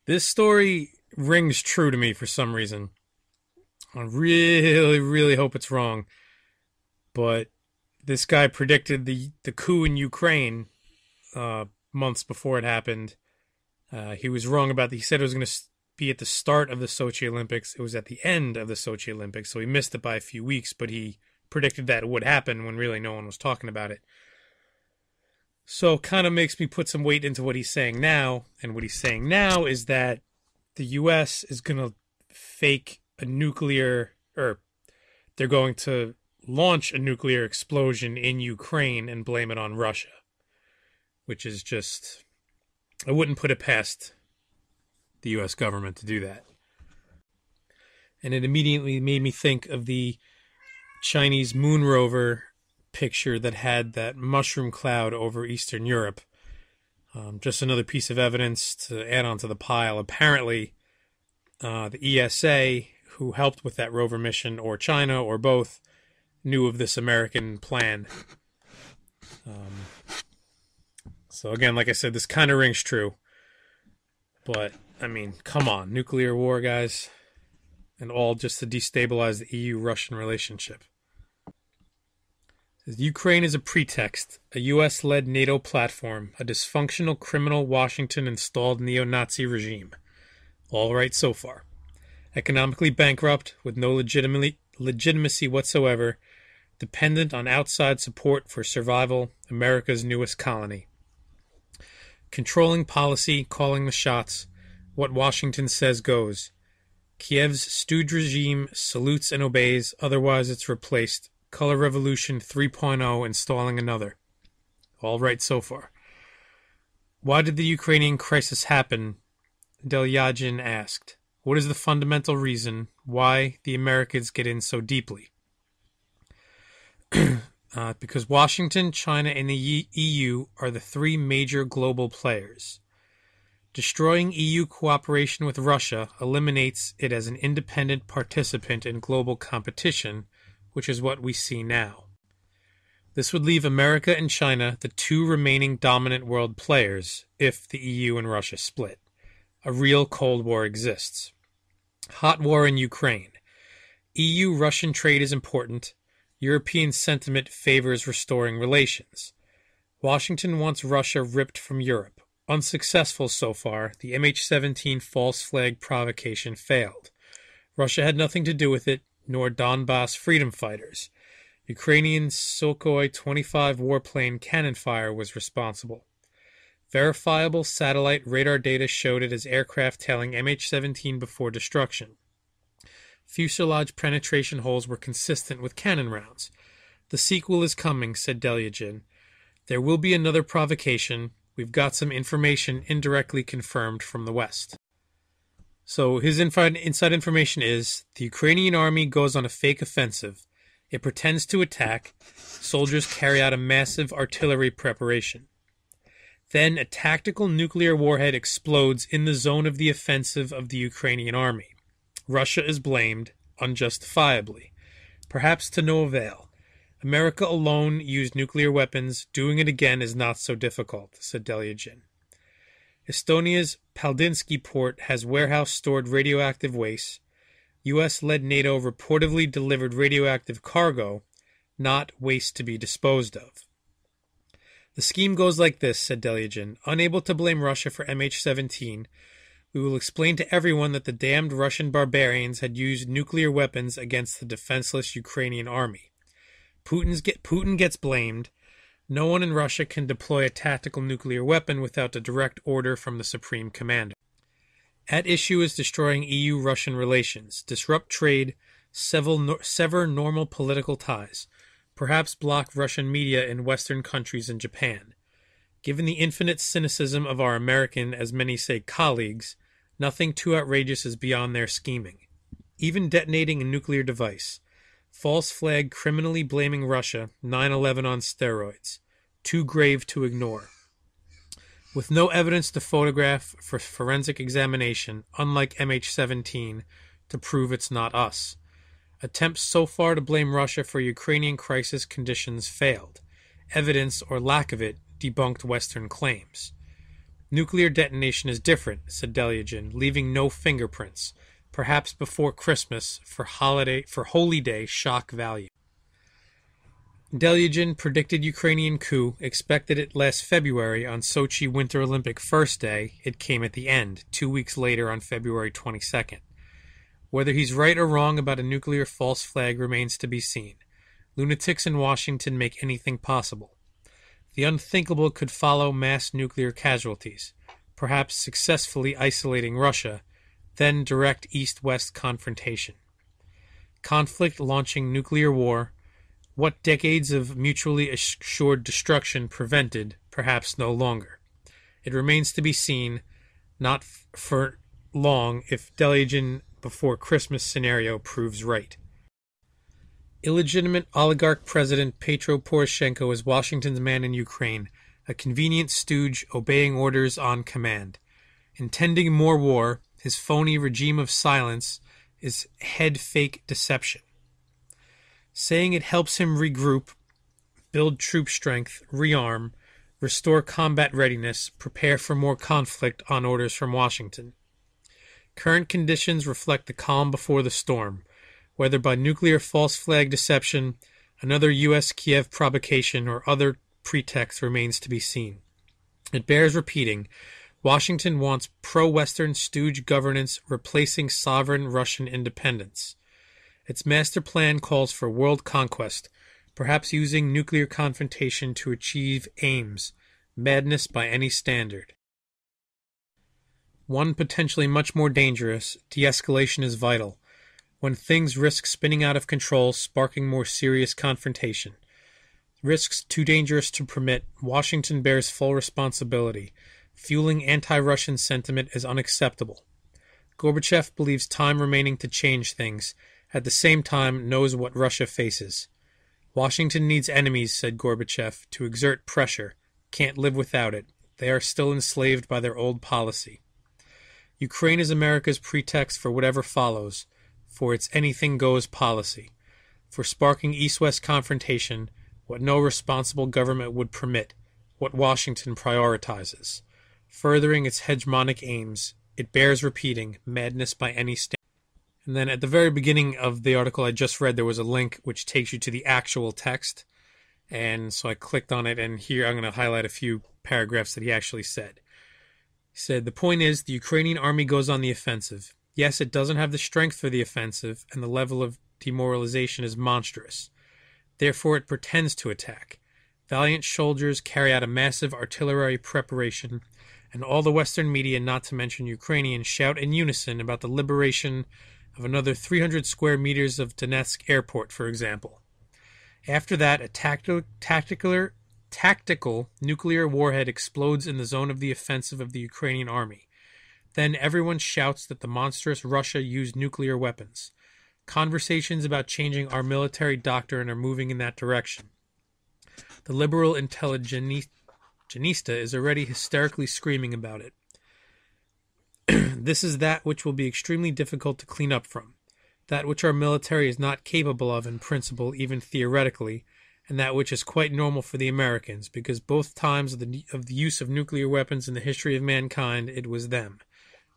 This story rings true to me for some reason. I really, really hope it's wrong. But this guy predicted the coup in Ukraine months before it happened. He was wrong about he said it was going to be at the start of the Sochi Olympics. It was at the end of the Sochi Olympics, so he missed it by a few weeks, but he predicted that it would happen when really no one was talking about it. So kind of makes me put some weight into what he's saying now, and what he's saying now is that the U.S. is going to fake a nuclear, or they're going to launch a nuclear explosion in Ukraine and blame it on Russia, which is just, I wouldn't put it past the U.S. government to do that. And it immediately made me think of the Chinese moon rover picture that had that mushroom cloud over Eastern Europe. Just another piece of evidence to add onto the pile. Apparently, the ESA, who helped with that rover mission, or China, or both, knew of this American plan. So again, like I said, this kind of rings true. But, I mean, come on. Nuclear war, guys. And all just to destabilize the EU-Russian relationship. Ukraine is a pretext, a U.S.-led NATO platform, a dysfunctional criminal Washington-installed neo-Nazi regime. All right so far. Economically bankrupt, with no legitimacy whatsoever, dependent on outside support for survival, America's newest colony. Controlling policy, calling the shots, what Washington says goes. Kiev's stooge regime salutes and obeys, otherwise it's replaced. Color Revolution 3.0 installing another. All right so far. Why did the Ukrainian crisis happen? Delyagin asked. What is the fundamental reason why the Americans get in so deeply? Because Washington, China, and the EU are the three major global players. Destroying EU cooperation with Russia eliminates it as an independent participant in global competition, which is what we see now. This would leave America and China the two remaining dominant world players if the EU and Russia split. A real Cold War exists. Hot war in Ukraine. EU-Russian trade is important. European sentiment favors restoring relations. Washington wants Russia ripped from Europe. Unsuccessful so far, the MH17 false flag provocation failed. Russia had nothing to do with it, nor Donbass freedom fighters. Ukrainian Sukhoi 25 warplane cannon fire was responsible. Verifiable satellite radar data showed it as aircraft tailing MH17 before destruction. Fuselage penetration holes were consistent with cannon rounds. The sequel is coming, said Delyagin. There will be another provocation. We've got some information indirectly confirmed from the West. So his inside information is, the Ukrainian army goes on a fake offensive. It pretends to attack. Soldiers carry out a massive artillery preparation. Then a tactical nuclear warhead explodes in the zone of the offensive of the Ukrainian army. Russia is blamed, unjustifiably. Perhaps to no avail. America alone used nuclear weapons. Doing it again is not so difficult, said Delyagin. Estonia's Paldiski port has warehouse-stored radioactive waste. U.S.-led NATO reportedly delivered radioactive cargo, not waste to be disposed of. The scheme goes like this, said Delyagin. Unable to blame Russia for MH17, we will explain to everyone that the damned Russian barbarians had used nuclear weapons against the defenseless Ukrainian army. Putin gets blamed. No one in Russia can deploy a tactical nuclear weapon without a direct order from the Supreme Commander. At issue is destroying EU-Russian relations, disrupt trade, sever normal political ties, perhaps block Russian media in Western countries and Japan. Given the infinite cynicism of our American, as many say, colleagues, nothing too outrageous is beyond their scheming. Even detonating a nuclear device. False flag criminally blaming Russia, 9/11 on steroids. Too grave to ignore. With no evidence to photograph for forensic examination, unlike MH17, to prove it's not us. Attempts so far to blame Russia for Ukrainian crisis conditions failed. Evidence, or lack of it, debunked Western claims. Nuclear detonation is different, said Delyagin, leaving no fingerprints, perhaps before Christmas for holy day shock value. Delyagin predicted Ukrainian coup, expected it last February on Sochi Winter Olympic first day. It came at the end, 2 weeks later on February 22nd. Whether he's right or wrong about a nuclear false flag remains to be seen. Lunatics in Washington make anything possible. The unthinkable could follow mass nuclear casualties, perhaps successfully isolating Russia, then direct East-West confrontation. Conflict launching nuclear war. What decades of mutually assured destruction prevented, perhaps no longer. It remains to be seen, not for long, if Delyagin before Christmas scenario proves right. Illegitimate oligarch President Petro Poroshenko is Washington's man in Ukraine, a convenient stooge obeying orders on command. Intending more war, his phony regime of silence is head fake deception. Saying it helps him regroup, build troop strength, rearm, restore combat readiness, prepare for more conflict on orders from Washington. Current conditions reflect the calm before the storm, whether by nuclear false flag deception, another U.S. Kiev provocation, or other pretext remains to be seen. It bears repeating, Washington wants pro-Western stooge governance replacing sovereign Russian independence. Its master plan calls for world conquest, perhaps using nuclear confrontation to achieve aims, madness by any standard. One potentially much more dangerous, de-escalation is vital, when things risk spinning out of control, sparking more serious confrontation. Risks too dangerous to permit, Washington bears full responsibility. Fueling anti-Russian sentiment is unacceptable. Gorbachev believes time remaining to change things, at the same time knows what Russia faces. Washington needs enemies, said Gorbachev, to exert pressure. Can't live without it. They are still enslaved by their old policy. Ukraine is America's pretext for whatever follows, for its anything-goes policy, for sparking East-West confrontation, what no responsible government would permit, what Washington prioritizes. Furthering its hegemonic aims, it bears repeating, madness by any standard. And then at the very beginning of the article I just read, there was a link which takes you to the actual text. And so I clicked on it, and here I'm going to highlight a few paragraphs that he actually said. He said, the point is, the Ukrainian army goes on the offensive. Yes, it doesn't have the strength for the offensive, and the level of demoralization is monstrous. Therefore, it pretends to attack. Valiant soldiers carry out a massive artillery preparation, and all the Western media, not to mention Ukrainian, shout in unison about the liberation of another 300 square meters of Donetsk airport, for example. After that, a tactical nuclear warhead explodes in the zone of the offensive of the Ukrainian army. Then everyone shouts that the monstrous Russia used nuclear weapons. Conversations about changing our military doctrine are moving in that direction. The liberal intelligentsia is already hysterically screaming about it. This is that which will be extremely difficult to clean up from, that which our military is not capable of in principle, even theoretically, and that which is quite normal for the Americans, because both times of the use of nuclear weapons in the history of mankind, it was them.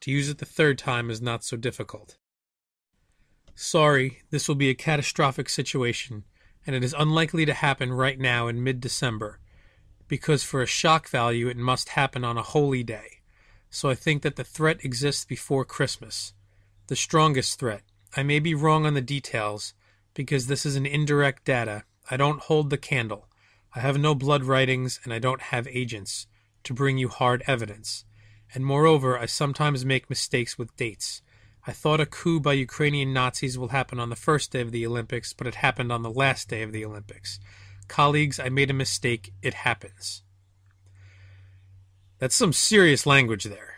To use it the third time is not so difficult. Sorry, this will be a catastrophic situation, and it is unlikely to happen right now in mid-December, because for a shock value it must happen on a holy day. So I think that the threat exists before Christmas. The strongest threat. I may be wrong on the details, because this is an indirect data. I don't hold the candle. I have no blood writings, and I don't have agents to bring you hard evidence. And moreover, I sometimes make mistakes with dates. I thought a coup by Ukrainian Nazis will happen on the first day of the Olympics, but it happened on the last day of the Olympics. Colleagues, I made a mistake. It happens. That's some serious language there.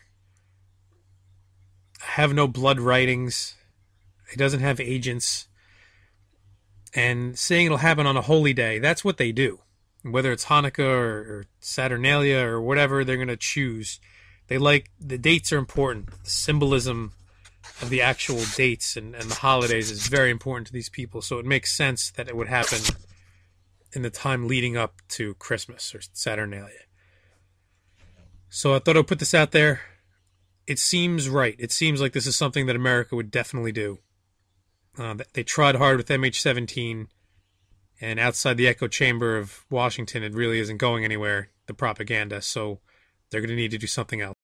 I have no blood writings. He doesn't have agents. And saying it'll happen on a holy day, that's what they do. Whether it's Hanukkah or Saturnalia or whatever they're going to choose. They like, the dates are important. The symbolism of the actual dates and the holidays is very important to these people. So it makes sense that it would happen in the time leading up to Christmas or Saturnalia. So I thought I'd put this out there. It seems right. It seems like this is something that America would definitely do. They tried hard with MH17, and outside the echo chamber of Washington, it really isn't going anywhere, the propaganda. So they're going to need to do something else.